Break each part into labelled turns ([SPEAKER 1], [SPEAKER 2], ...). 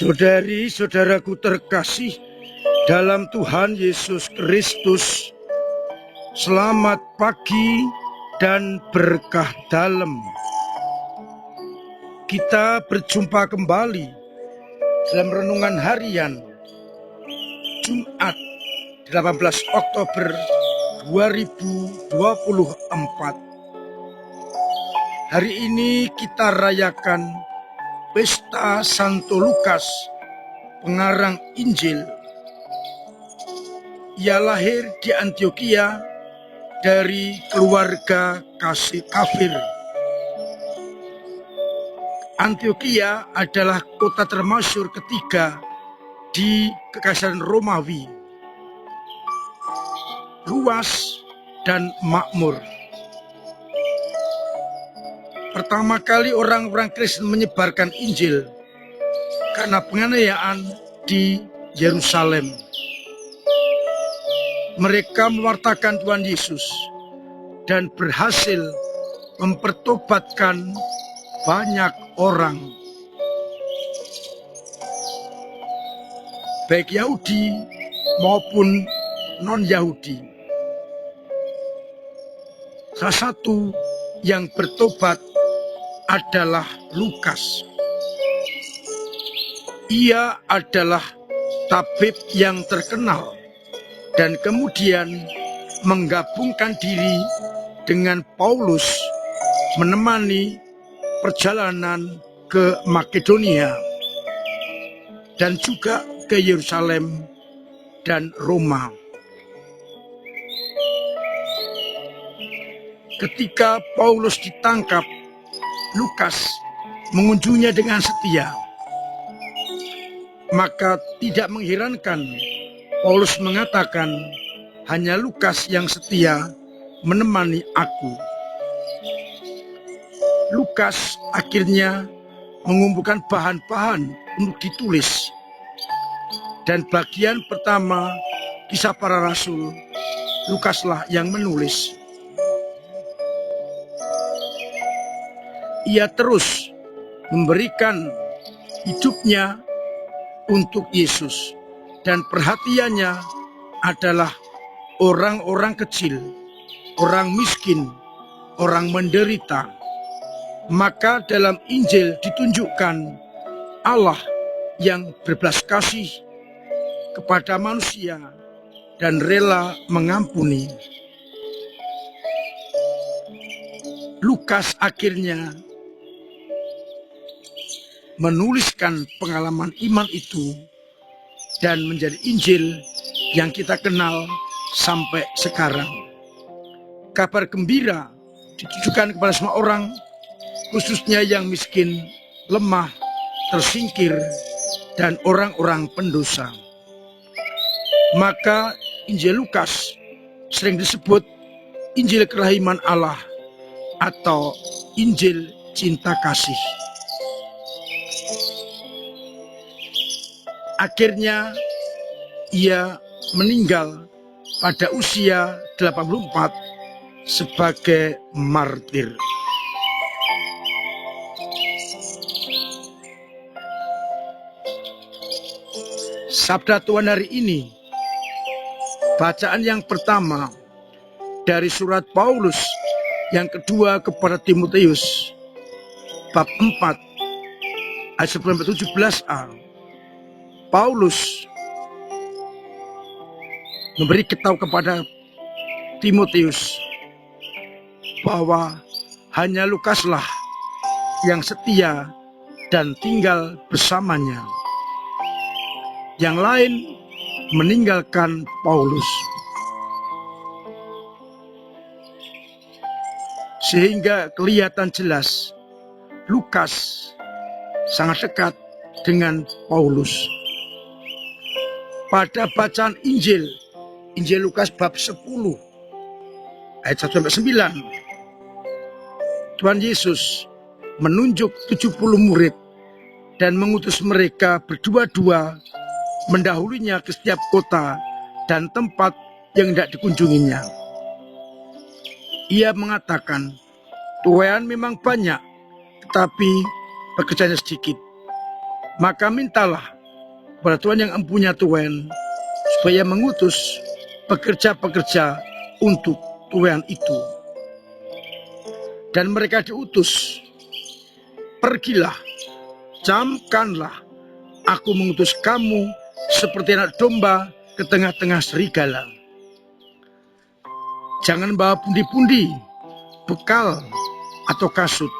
[SPEAKER 1] Saudari-saudaraku terkasih dalam Tuhan Yesus Kristus, selamat pagi dan berkah dalam. Kita berjumpa kembali dalam renungan harian Jumat 18 Oktober 2024. Hari ini kita rayakan Pesta Santo Lukas, pengarang Injil. Ia lahir di Antiokhia dari keluarga kafir. Antiokhia adalah kota termasyhur ketiga di Kekaisaran Romawi, luas dan makmur. Pertama kali orang-orang Kristen menyebarkan Injil karena penganiayaan di Yerusalem. Mereka mewartakan Tuhan Yesus dan berhasil mempertobatkan banyak orang, baik Yahudi maupun non-Yahudi. Salah satu yang bertobat adalah Lukas. Ia adalah tabib yang terkenal dan kemudian menggabungkan diri dengan Paulus menemani perjalanan ke Makedonia dan juga ke Yerusalem dan Roma. Ketika Paulus ditangkap, Lukas mengunjunginya dengan setia. Maka tidak mengherankan Paulus mengatakan, hanya Lukas yang setia menemani aku. Lukas akhirnya mengumpulkan bahan-bahan untuk ditulis. Dan bagian pertama Kisah Para Rasul, Lukaslah yang menulis. Ia terus memberikan hidupnya untuk Yesus dan perhatiannya adalah orang-orang kecil, orang miskin, orang menderita. Maka dalam Injil ditunjukkan Allah yang berbelas kasih kepada manusia dan rela mengampuni. Lukas akhirnya menuliskan pengalaman iman itu dan menjadi Injil yang kita kenal sampai sekarang. Kabar gembira ditujukan kepada semua orang, khususnya yang miskin, lemah, tersingkir, dan orang-orang pendosa. Maka Injil Lukas sering disebut Injil kerahiman Allah atau Injil cinta kasih. Akhirnya ia meninggal pada usia 84 sebagai martir. Sabda Tuhan hari ini, bacaan yang pertama dari surat Paulus yang kedua kepada Timotius, bab 4 ayat 17a. Paulus memberi tahu kepada Timotius bahwa hanya Lukaslah yang setia dan tinggal bersamanya. Yang lain meninggalkan Paulus. Sehingga kelihatan jelas Lukas sangat dekat dengan Paulus. Pada bacaan Injil Lukas bab 10 ayat 1-9, Tuhan Yesus menunjuk 70 murid dan mengutus mereka berdua-dua mendahulunya ke setiap kota dan tempat yang hendak dikunjunginya. Ia mengatakan, Tuhan memang banyak, tetapi pekerjaannya sedikit. Maka mintalah kepada Tuhan yang empunya Tuhan, supaya mengutus pekerja-pekerja untuk Tuhan itu. Dan mereka diutus, pergilah, camkanlah, aku mengutus kamu seperti anak domba ke tengah-tengah serigala. Jangan bawa pundi-pundi, bekal, atau kasut.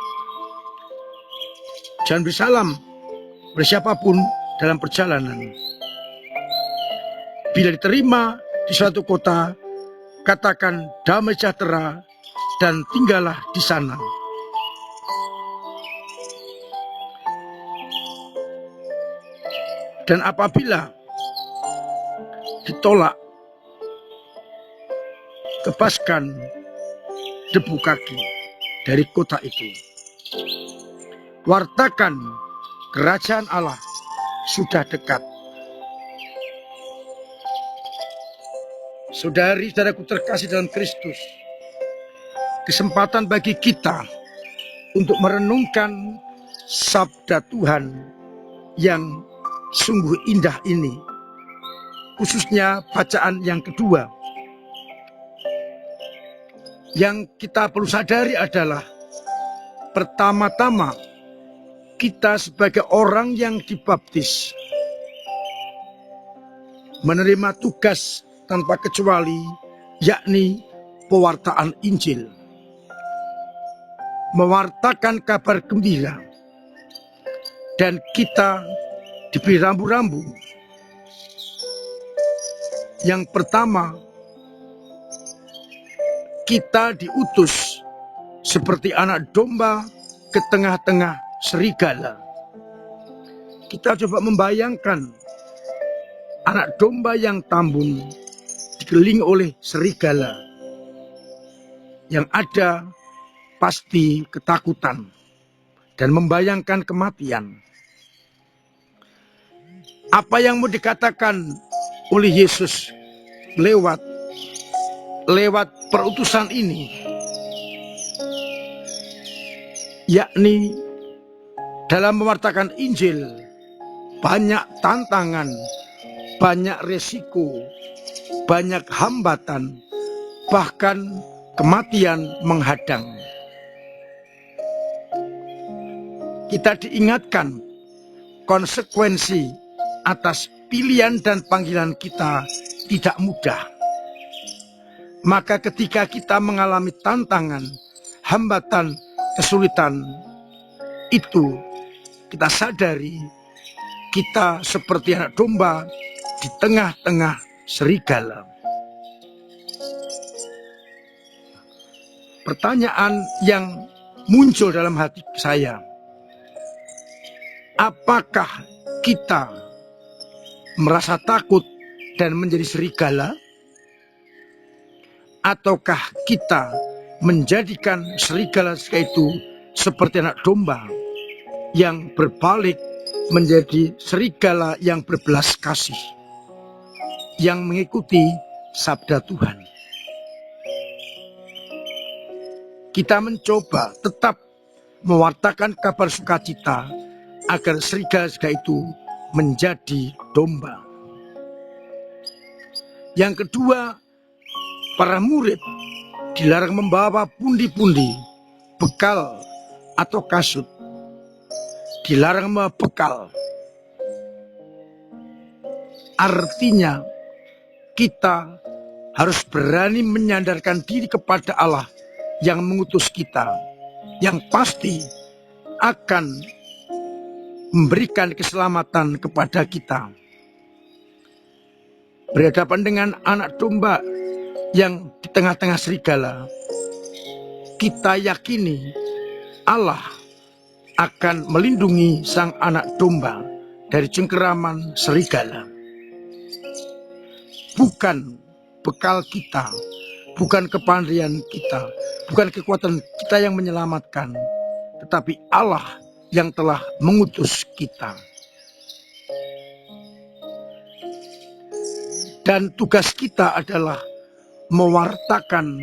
[SPEAKER 1] Jangan bersalam pada siapapun dalam perjalanan. Bila diterima di suatu kota, katakan damai sejahtera dan tinggallah di sana. Dan apabila ditolak, tebaskan debu kaki dari kota itu. Wartakan kerajaan Allah sudah dekat. Saudari-saudaraku terkasih dalam Kristus, kesempatan bagi kita untuk merenungkan sabda Tuhan yang sungguh indah ini, khususnya bacaan yang kedua. Yang kita perlu sadari adalah, pertama-tama kita sebagai orang yang dibaptis menerima tugas tanpa kecuali, yakni pewartaan Injil, mewartakan kabar gembira. Dan kita diberi rambu-rambu. Yang pertama, kita diutus seperti anak domba ke tengah-tengah serigala. Kita coba membayangkan anak domba yang tambun dikelilingi oleh serigala. Yang ada pasti ketakutan dan membayangkan kematian. Apa yang mau dikatakan oleh Yesus lewat perutusan ini, yakni dalam mewartakan Injil banyak tantangan, banyak resiko, banyak hambatan, bahkan kematian menghadang. Kita diingatkan konsekuensi atas pilihan dan panggilan kita tidak mudah. Maka ketika kita mengalami tantangan, hambatan, kesulitan, itu kita sadari kita seperti anak domba di tengah-tengah serigala. Pertanyaan yang muncul dalam hati saya, apakah kita merasa takut dan menjadi serigala? Ataukah kita menjadikan serigala itu seperti anak domba yang berbalik menjadi serigala yang berbelas kasih, yang mengikuti sabda Tuhan? Kita mencoba tetap mewartakan kabar sukacita agar serigala itu menjadi domba. Yang kedua, para murid dilarang membawa pundi-pundi, bekal atau kasut. Dilarang membawa bekal. Artinya kita harus berani menyandarkan diri kepada Allah yang mengutus kita, yang pasti akan memberikan keselamatan kepada kita. Berhadapan dengan anak domba yang di tengah-tengah serigala, kita yakini Allah akan melindungi sang anak domba dari cengkeraman serigala. Bukan bekal kita, bukan kepandaian kita, bukan kekuatan kita yang menyelamatkan, tetapi Allah yang telah mengutus kita. Dan tugas kita adalah mewartakan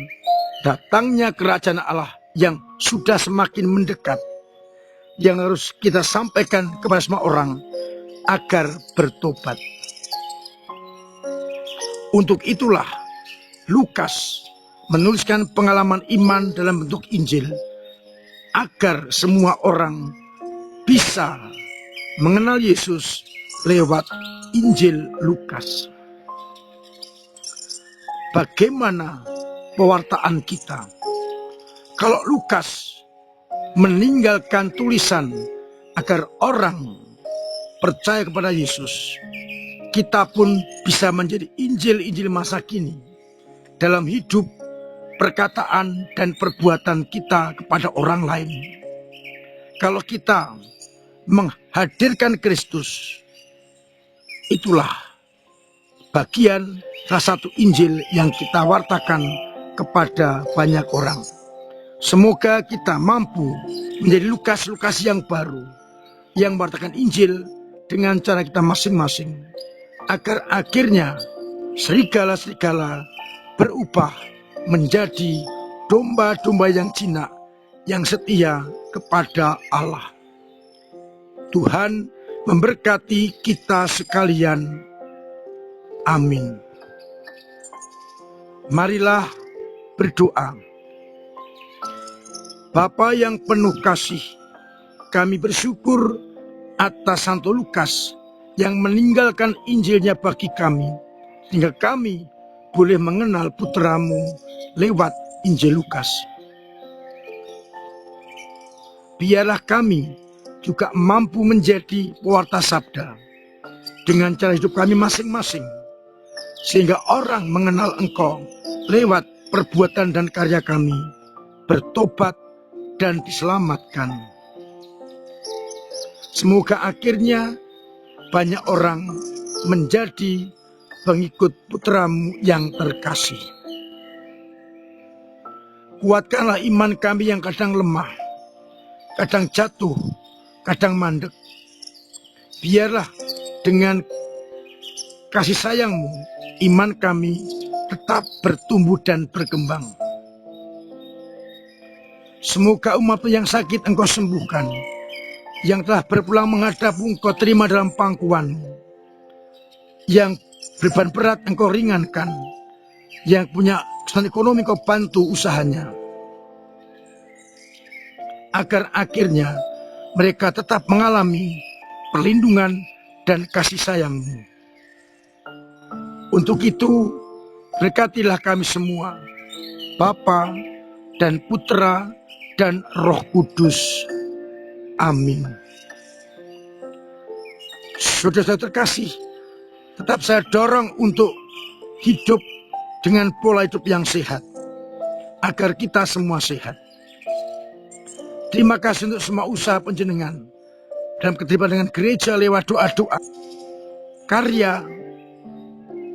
[SPEAKER 1] datangnya kerajaan Allah yang sudah semakin mendekat, yang harus kita sampaikan kepada semua orang agar bertobat. Untuk itulah Lukas menuliskan pengalaman iman dalam bentuk Injil agar semua orang bisa mengenal Yesus lewat Injil Lukas. Bagaimana pewartaan kita? Kalau Lukas meninggalkan tulisan agar orang percaya kepada Yesus, kita pun bisa menjadi Injil-Injil masa kini dalam hidup, perkataan, dan perbuatan kita kepada orang lain. Kalau kita menghadirkan Kristus, itulah bagian salah satu Injil yang kita wartakan kepada banyak orang. Semoga kita mampu menjadi Lukas-Lukas yang baru, yang mewartakan Injil dengan cara kita masing-masing, agar akhirnya serigala-serigala berubah menjadi domba-domba yang jinak, yang setia kepada Allah. Tuhan memberkati kita sekalian. Amin. Marilah berdoa. Bapa yang penuh kasih, kami bersyukur atas Santo Lukas yang meninggalkan Injilnya bagi kami, sehingga kami boleh mengenal putramu lewat Injil Lukas. Biarlah kami juga mampu menjadi pewarta sabda dengan cara hidup kami masing-masing, sehingga orang mengenal Engkau lewat perbuatan dan karya kami, bertobat dan diselamatkan. Semoga akhirnya banyak orang menjadi pengikut putramu yang terkasih. Kuatkanlah iman kami yang kadang lemah, kadang jatuh, kadang mandek. Biarlah dengan kasih sayang-Mu, iman kami tetap bertumbuh dan berkembang. Semoga umat yang sakit Engkau sembuhkan, yang telah berpulang menghadap Engkau terima dalam pangkuan-Mu, yang beban berat Engkau ringankan, yang punya kesulitan ekonomi Engkau bantu usahanya, agar akhirnya mereka tetap mengalami perlindungan dan kasih sayang-Mu. Untuk itu, berkatilah kami semua, Bapa dan Putra dan Roh Kudus. Amin. Saudara-saudara terkasih, tetap saya dorong untuk hidup dengan pola hidup yang sehat, agar kita semua sehat. Terima kasih untuk semua usaha penjenengan dalam keterlibatan dengan gereja lewat doa-doa, karya,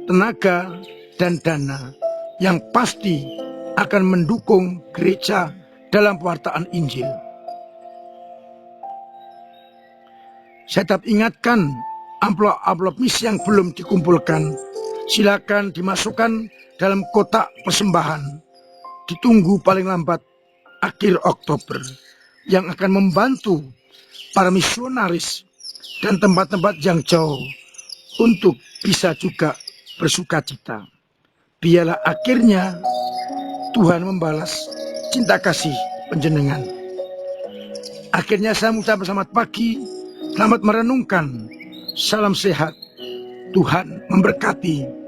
[SPEAKER 1] tenaga, dan dana yang pasti akan mendukung gereja dalam pewartaan Injil. Saya tetap ingatkan, amplop-amplop misi yang belum dikumpulkan, silakan dimasukkan dalam kotak persembahan. Ditunggu paling lambat akhir Oktober, yang akan membantu para misionaris dan tempat-tempat yang jauh untuk bisa juga bersukacita. Biarlah akhirnya Tuhan membalas cinta kasih panjenengan. Akhirnya saya mengucapkan selamat pagi, selamat merenungkan, salam sehat, Tuhan memberkati.